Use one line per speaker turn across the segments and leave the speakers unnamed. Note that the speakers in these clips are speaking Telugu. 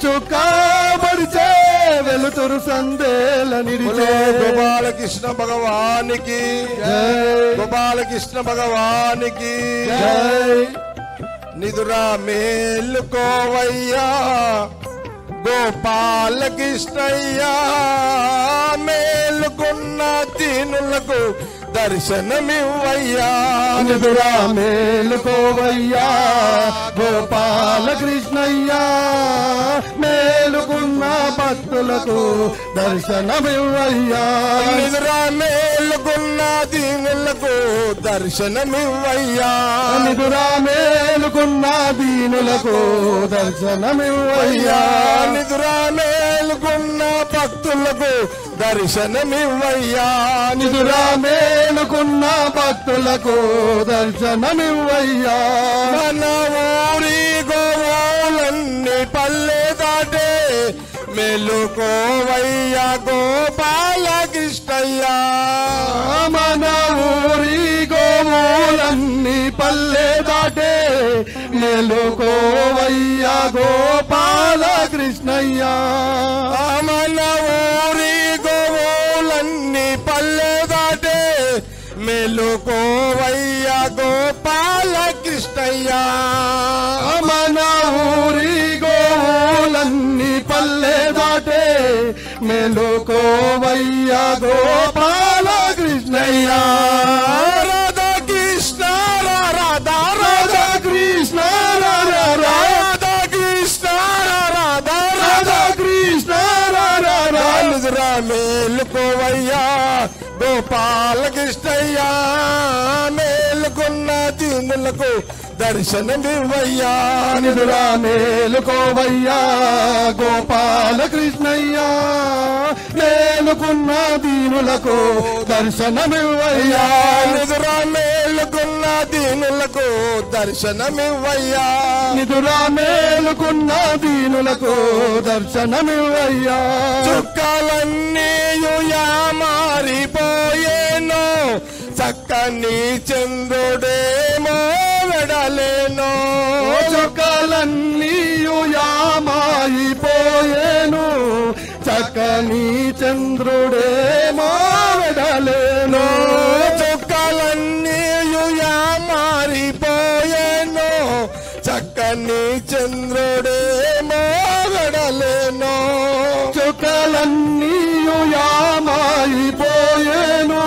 చుక్కాబడిచే వెలుతురు సందేల నిడిచే
గోపాలకృష్ణ భగవానికి గోపాలకృష్ణ భగవానికి నిదురా మేలుకోవయ్యా గోపాలకృష్ణయ్యా మేలుకున్న దీనులకు దర్శనమివ్వయ్యా
నిదురా మేలుకోవయ్యా గోపాలకృష్ణయ్యా మేలుకున్న భక్తులకు దర్శనమివ్వయ్యా
నిదురా మేలుకున్న దీనులకు దర్శనమివ్వయ్యా
నిదురా మేలుకున్న దీనులకు దర్శనమివ్వయ్యా
నిదురా మేలుకున్న భక్తులకు దర్శనమివ్వయ్యా
నిదురా మేలుకున్న భక్తులకు దర్శనమివ్వయ్యా
మన ఊరి గోవులన్నీ పల్లె దాటే మేలుకోవయ్యా గోపాలకృష్ణయ్యా
మన ఊరి గోవులన్నీ పల్లె దాటే మేలుకోవయ్యా గోపాలకృష్ణయ్యా
మన ఊరి గోవులన్నీ పల్లె దాటే మేలుకోవయ్యా గోపాలకృష్ణయ్యా
మన ఊరి గోవులన్నీ పల్లె దాటే మేలుకోవయ్యా గోపాలకృష్ణయ్యా
రాధాకృష్ణ రాధా
రాధాకృష్ణ
రాధాకృష్ణ రాధా
రాధాకృష్ణ
నిదురా మేలుకోవయ్యా గోపాలకృష్ణయ్యా మేలుకున్న దీనులకు దర్శనమివ్వయ్యా
నిదురా మేలుకోవయ్యా గోపాలకృష్ణయ్యా మేలుకున్న దీనులకు దర్శనమివ్వయ్యా
నిదురా మేలుకున్న దీనులకు దర్శనమివ్వయ్యా
నిదురా మేలుకున్న దీనులకు దర్శనమివ్వయ్యా
చుక్కలన్నీ మారిపోయేనో చక్కని చంద్రుడేమో వెడలేనో
చుక్కలన్నీ యామాయిపోయేను చక్కని చంద్రుడేమో వెడలేను
చుక్కలన్నీ మారిపోయేనో చక్కని చంద్రుడేమో వెడలేనో
చుక్కలన్నీ యామాయిపోయేను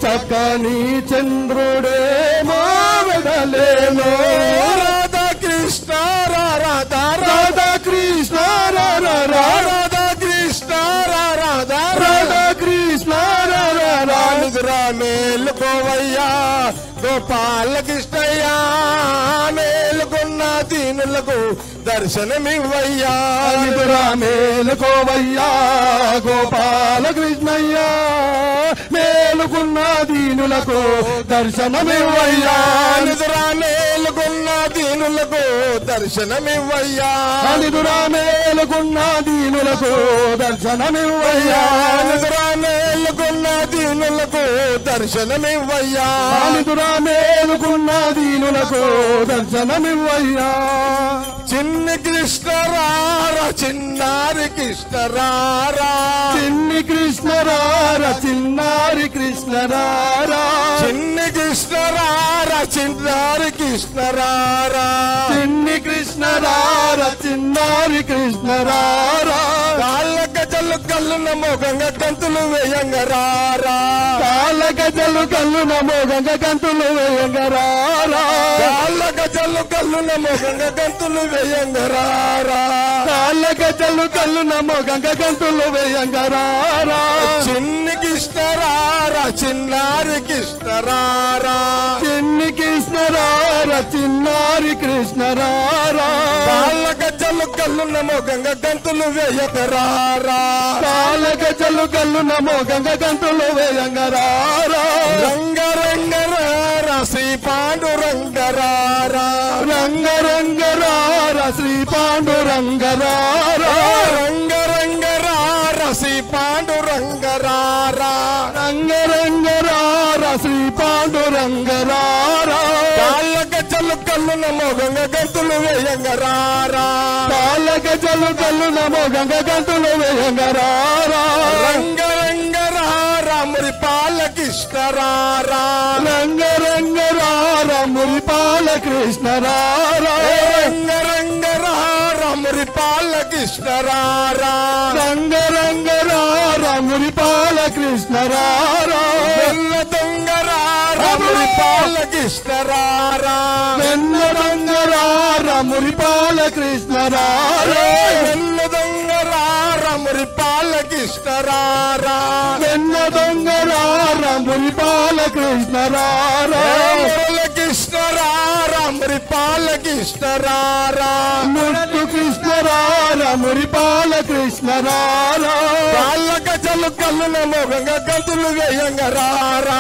చక్కని చంద్రుడేమో వెడలేను
రాధాకృష్ణ రాధా
రాధాకృష్ణ
రాధాకృష్ణ రాధా
రాధాకృష్ణ
నిదురా మేలుకోవయ్యా గోపాలకృష్ణయ్యా మేలుకున్న దీనులకు దర్శనమివ్వయ్యా
నిదురా మేలుకోవయ్యా గోపాలకృష్ణయ్యా మేలుకున్న దీనులకు దర్శనమివ్వయ్యా
నిదురా మేలుకున్న దీనులకు దర్శనమివ్వయ్యా
నిదురా మేలుకున్న దీనులకు దర్శనమివ్వయ్యా
నిదురా మేలుకున్న దీనులకు దర్శనమివ్వయ్యా
నిదురా మేలుకున్న దీనులకు దర్శనమివ్వయ్యా
చిన్ని కృష్ణరారా చిన్నారి కృష్ణరారా
చిన్ని కృష్ణరారా చిన్నారి కృష్ణరారా
చిన్ని కృష్ణరారా చిన్నారి కృష్ణరారా
చిన్ని కృష్ణరారా చిన్నారి కృష్ణరారా
కాళ్ళ గజలు కళ్ళున మోగంగా గంతులు వేయంగరారా
కాళ్ళ గజలు కళ్ళున మోగంగా గంతులు వేయంగరారా
కాళ్ళ గజలు కళ్ళున మోగంగా గంతులు వేయంగరారా
కాళ్ళ గజలు కళ్ళున మోగంగా గంతులు వేయంగరారా
చిన్ని కృష్ణరారా చిన్నారి కృష్ణరారా
చిన్ని కృష్ణరారా చిన్నారి కృష్ణరారా
కాళ్ళ గజలు కళ్ళున మోగంగా గంతులు వేయగరారా
కాళ్ళ గజలు కళ్ళున మోగంగా గంతులు వేయంగరారా
రంగరంగరారా శ్రీ పాండురంగరారా
రంగరంగరారా శ్రీ పాండురంగరారా
రంగరంగరారా శ్రీ పాండురంగరారా
రంగరంగరారా శ్రీ పాండురంగరారా
కాళ్ళ గజలు కళ్ళున మోగంగా గంతులు వేయంగరారా
కాళ్ళ గజలు కళ్ళు నమో గంగ గంతులు వేయంగరారా
రంగ రంగ రారా మురిపాల కృష్ణ రారా
రంగ రంగ రారా మురిపాల కృష్ణ రారా
రంగ రంగ రారా మురిపాల కృష్ణ రారా
రంగ రంగ రారా మురిపాల కృష్ణ రారా
వెన్న దొంగ రారా మురిపాల కృష్ణ రారా
వెన్న దొంగ రారా మురిపాల కృష్ణ రారా
వెన్న దొంగ రారా మురిపాల కృష్ణ రారా
వెన్న దొంగ రారా మురిపాల కృష్ణ రారా
మురళ కృష్ణ రారా మురిపాల కృష్ణ రారా
ముట్టు కృష్ణ రారా మురిపాల కృష్ణ రారా
కాళ్ళ గజలు కళ్ళు నమో గంగ గంతులు వేయంగ రారా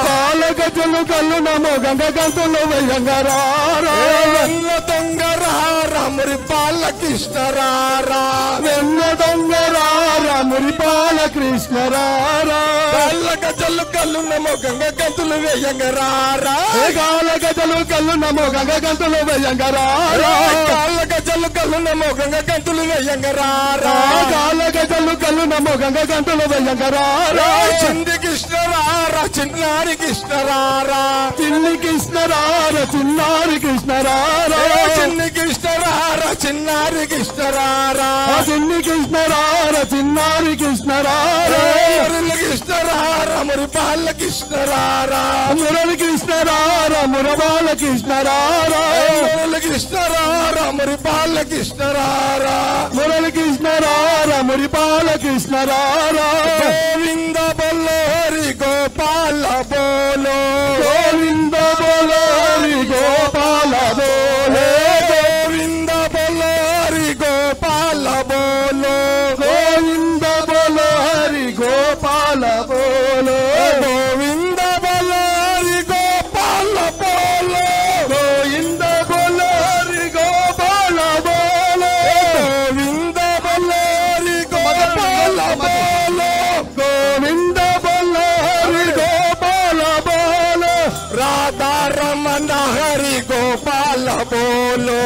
కాళ్ళ గజలు కళ్ళు నమో గంగ గంతులు వేయంగరారా
వెన్న దొంగ రారా మురిపాల కృష్ణ రారా
వెన్న దొంగ రారా మురిపాల కృష్ణ రారా
కాళ్ళ గజలు కళ్ళు నమో గంగ గంతులు వేయంగ రారా
కాళ్ళ గజలు కళ్ళు నమో గంగ గంతులు వేయంగరారా
కాళ్ళ గజలు కళ్ళు నమో గంగ గంతులు వేయంగ రారా
కాళ్ళ గజలు కళ్ళు నమో గంగ గంతులు వేయంగరారా
చింది కృష్ణ రారా చిన్నారి కృష్ణ రారా
చిన్ని కృష్ణ రారా చిన్నారి కృష్ణ రారా
చిన్ని కృష్ణ రారా చిన్నారి కృష్ణ రారా
చిన్ని కృష్ణ రారా చిన్నారి కృష్ణ రారా
మురళి కృష్ణ రారా మురిపాల కృష్ణ రారా
మురళి కృష్ణ రారా మురబాల కృష్ణ రారా
మురళి కృష్ణ రారా మురిపాల కృష్ణ రారా
మురళి కృష్ణ రారా మురిపాల కృష్ణ రారా
గోవింద బల్లోరి గోపాల బోలో
గోవింద బోలోరి గోపాల బోలే
గోవింద బల్లోరి గోపాల బోలో
గోవింద బోలోరి గోపాల బోలో
గోవింద బల్లోరి గోపాల బోలో
గోవింద బోలోరి గోపాల బోలో
గోవింద బల్లోరి గోపాల బోలో
గోవింద బోలోరి గోపాల బోలో
రాధారమణ హరి గోపాల బోలో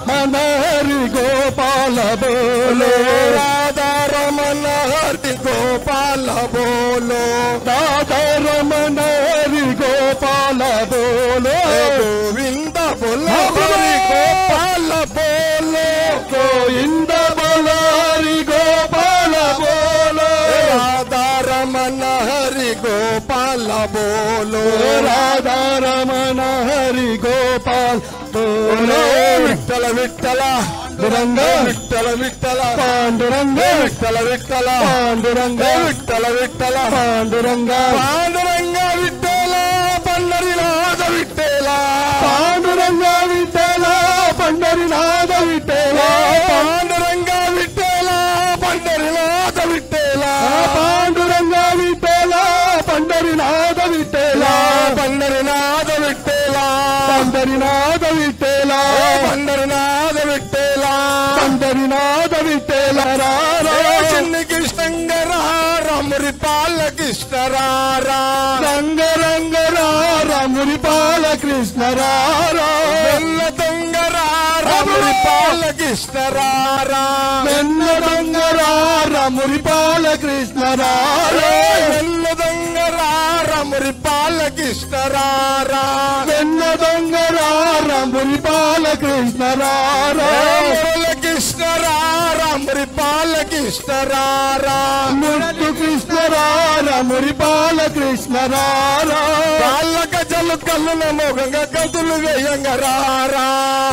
మనహరి గోపాల బోలో
రాధారమణ హరి గోపాల బోలో
రాధారమణ హరి గోపాల బోలో
గోవింద బోలో హరి గోపాల బోలో
గోవింద బోలోరి గోపాల బోలో
రాధారమణ హరి గోపాల బోలో
రాధారమణ హరి గోపాల్ బోలో
విఠల విఠల
పాండురంగ
విఠల విఠల
పాండురంగ
విఠల విఠల
పాండురంగ
విఠల విఠల
పాండురంగ
పాండురంగ విఠల పండరినాథ విఠల
పాండురంగ విఠల పండరినాథ విఠల
పాండురంగ విఠల పండరినాథ విఠల
పాండురంగ విఠల పండరినాథ విఠల
పండరినాథ విఠల
పండరినాథ విఠల
పండరినాథ విఠల
పండరినాథ విఠల రారా
చిన్ని కృష్ణంగ రారా మురిపాల కృష్ణ రారా
రంగ రంగ రారా మురిపాల కృష్ణ రారా
వెల్ల దొంగ రారా మురిపాల కృష్ణ రారా
వెన్న దొంగ రారా మురిపాల కృష్ణ రారా
వెల్ల దొంగ రారా మురిపాల కృష్ణ రారా
వెన్న దొంగ రారా మురిపాల కృష్ణ రారా
మురళ కృష్ణ రారా మురిపాల కృష్ణ రారా
ముట్టు కృష్ణ రారా మురిపాల కృష్ణ రారా
కాళ్ళ గజలు కళ్ళు నమో గంగ గంతులు వేయంగ రారా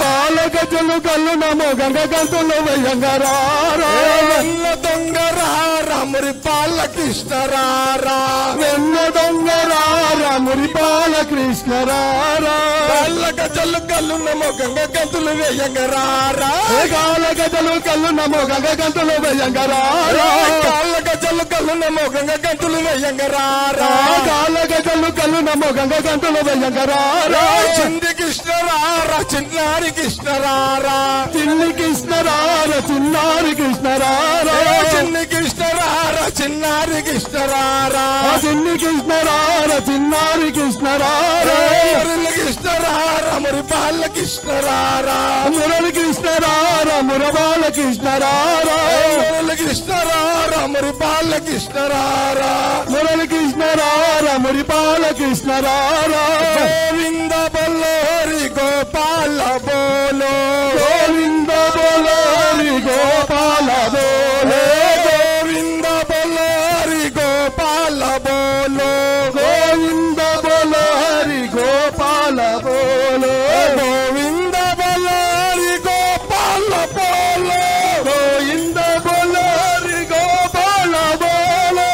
కాల గజలు కళ్ళు నమో గంగ గంతులు వేయంగరారా
వెన్న దొంగ రారా మురిపాల కృష్ణ రారా
వెన్న దొంగ రారా మురిపాల కృష్ణ రారా
కాళ్ళ గజలు కళ్ళు నమో గంగ గంతులు వేయంగ రారా
కాల గజలు కళ్ళు నమో గంగ గంతులు వేయంగరారా
కాళ్ళ గజలు కళ్ళు నమో గంగ గంతులు వేయంగ రారా
కాల గజలు కళ్ళు నమో గంగ గంతులు వేయంగరారా
చింది కృష్ణ రారా చిన్నారి కృష్ణ రారా
చిన్ని కృష్ణ రారా చిన్నారి కృష్ణ రారా
చిన్ని కృష్ణ రారా చిన్నారి చిన్నారి కృష్ణరారా
చిన్ని కృష్ణరార చిన్నారి కృష్ణరార
మురళి కృష్ణరారా మురిపాల కృష్ణరారా
మురళి కృష్ణరార మురబాల కృష్ణరార
మురళి కృష్ణరారా మురిపాల కృష్ణరారా
మురళి కృష్ణరార మురిపాల కృష్ణరార
గోవింద బోలో హరి గోపాల బోలో
గోవింద బోలో హరి గోపాల బోలో
గోవింద బోలో హరి గోపాల బోలో
గోవింద బోలో హరి గోపాల బోలో
గోవింద బోలో హరి గోపాల బోలో
గోవింద బోలో హరి గోపాల బోలో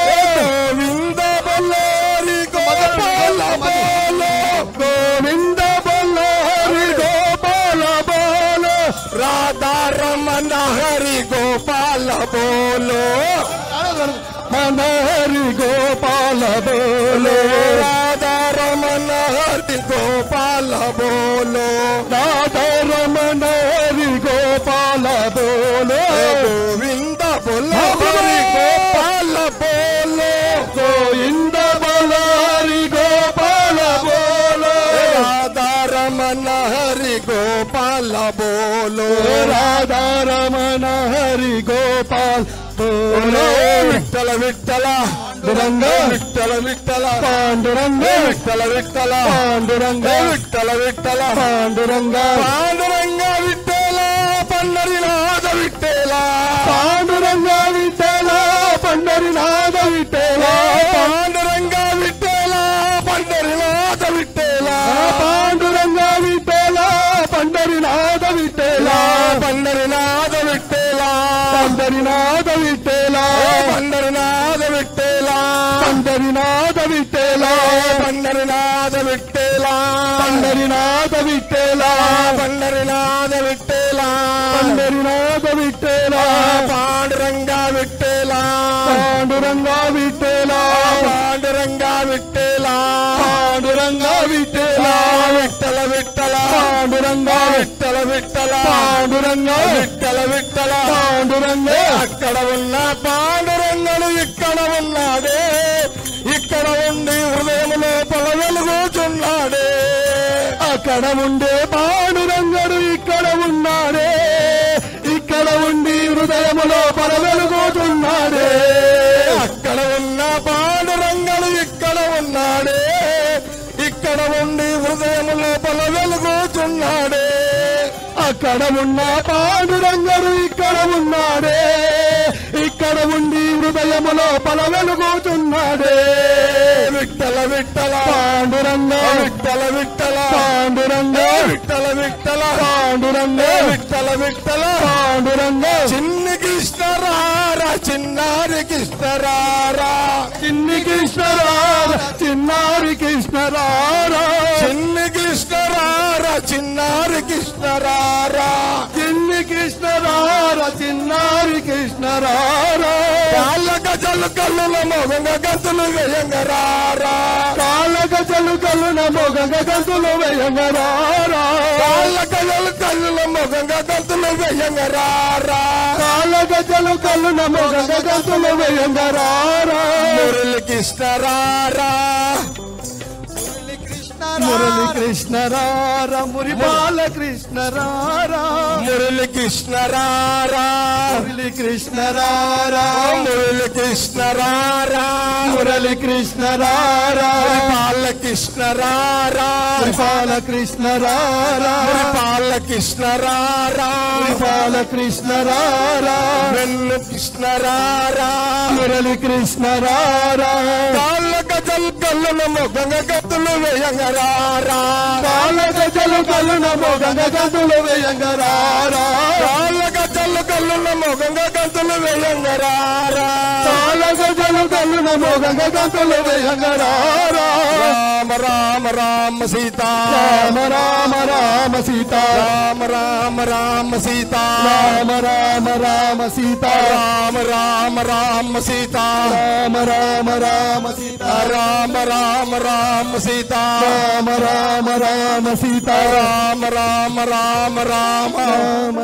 గోవింద బోలో హరి గోపాల బోలో
గోవింద బోలో హరి గోపాల బోలో
రాధా రమణ హరి గోపాల బోలో
మన హరి గోపాల బోలో
రాధా రమణ హరి గోపాల బోలో
రాధా రమణ హరి గోపాల బోలో
గోవింద బోలో హరి గోపాల బోలో
గోవింద బోలో హరి గోపాల బోలో
రాధా రమణ హరి గోపాల బోలో
రాధా రమణ హరి గోపాల్ బోలో
విఠల విఠల
పాండురంగ
విఠల విఠల
పాండురంగ
విఠల విఠల
పాండురంగ
విఠల విఠల
పాండురంగ
పాండురంగ విఠల పండరినాథ విఠల
పాండురంగ విఠల పండరినాథ విఠల
పాండురంగ విఠల పండరినాథ విఠల
పాండురంగ విఠల పండరినాథ విఠల
పండరినాథ విఠల
పండరినాథ విఠల
పండరినాథ విఠల
పండరినాథ విఠల
పండరినాథ విఠల
పండరినాథ విఠల
పండరినాథ విఠల
పండరినాథ విఠల
పాండురంగ విఠల
పాండురంగ విఠల
పాండురంగ విఠల
పాండురంగ విఠల
విఠల విఠల
పాండురంగ
విఠల విఠల
పాండురంగ
విఠల విఠల
పాండురంగ
అక్కడ ఉన్న పాండురంగడు ఇక్కడ ఉన్నాడే ఇక్కడ ఉండి హృదయంలో పొల వెలుగుచున్నాడే
అక్కడ ఉండే పాండురంగడు ఇక్కడ ఉన్నాడే ఇక్కడ ఉండి హృదయములో పరవెలుగుతున్నాడే
అక్కడ ఉన్న పాండురంగడు ఇక్కడ ఉన్నాడే ఇక్కడ ఉండి హృదయంలో పొల వెలుగుచున్నాడే
అక్కడ ఉన్న పాండురంగడు ఇక్కడ ఉన్నాడే ఇక్కడ ఉండి హృదయములో పరవెలుగుతున్నాడే
విఠల విఠల
పాండురంగ
విఠల విఠల
పాండురంగ
విఠల విఠల
పాండురంగ
విఠల విఠల
పాండురంగ
చిన్ని కృష్ణరారా చిన్నారి కృష్ణరారా
చిన్ని కృష్ణరార చిన్నారి కృష్ణరార
చిన్ని కృష్ణరారా చిన్నారి కృష్ణరారా
చిన్ని కృష్ణరార చిన్నారి కృష్ణరార
కాళ్ళ గజలు కళ్ళుల మోగంగా గంతులు వేయంగరారా
కాళ్ళ గజలు కళ్ళున మొగంగ గంతులు వేయంగరారా
కాళ్ళ గజలు కళ్ళుల మోగంగా గంతులు వేయంగరారా
కాళ్ళ గజలు కళ్ళున మొగంగ గంతులు వేయంగరారా
మురళి కృష్ణరారా
మురళి కృష్ణరార మురిపాల కృష్ణరార
మురళి కృష్ణరారా
మురళి కృష్ణరార
మురళి కృష్ణరారా
మురళి కృష్ణరార
పాల కృష్ణరారా
మురిపాల కృష్ణరార
పాల కృష్ణరారా
మురిపాల కృష్ణరార
వెన్ను కృష్ణరారా
మురళి కృష్ణరార
కాళ్ళ గజల్ కళ్ళున మొగంగ గతులు వేయంగరారా
కాళ్ళ గజలు కళ్ళున మొగంగ గంతులు వేయంగరారా
కాళ్ళ గజల్ కళ్ళున మొగంగ గతులు వేయంగరారా
కాళ్ళ గజలు కళ్ళున మొగంగ గంతులు వేయంగరారా
రామ రామ రామ సీతా
రామ రామ రామ సీతా
రామ రామ రామ సీతా
రామ రామ రామ సీతా
రామ రామ రామ సీతా
రామ రామ రామ సీతా
రామ రామ రామ సీతా
రామ రామ రామ సీతా
రామ రామ రామ రామ
రామ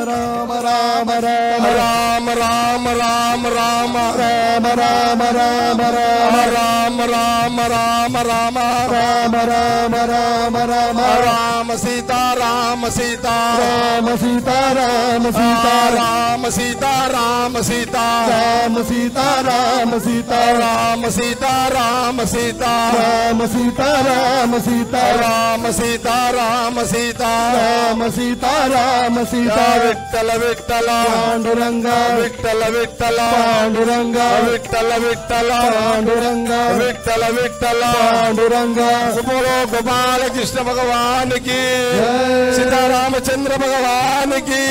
రామ రామ రామ
రామ రామ రామ రామ రామ
రామ రామ రామ
రామ రామ రామ రామ
రామ రామ రామ రామ
రామ సీతా రామ సీతా
రామ సీతా రామ సీతా
రామ సీతా రామ సీతా
రామ సీతా రామ సీతా
రామ సీతా రామ సీతా
రామ సీతా రామ సీతా
రామ సీతా రామ సీతా
రామ సీతా రామ సీతా
విఠల విఠల
పాండురంగ
విఠల విఠల
పాండురంగ
విఠల విఠల
పాండురంగ
విఠల విఠల
పాండురంగ
బోలో గోపాల కృష్ణ భగవానికి సీతారామచంద్ర భగవానికి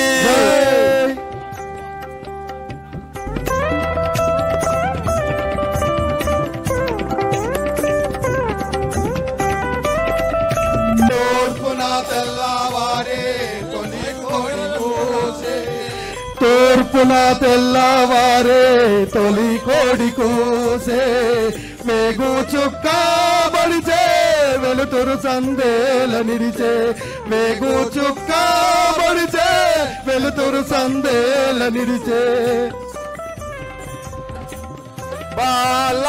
తూర్పున తెల్లవారే తొలి కోడి కోసే మేఘు చుక్క బడిచే వెలుతురు సందేల నిరిచే మేఘు చుక్క బడిచే వెలుతురు సందేల నిరిచే
బాల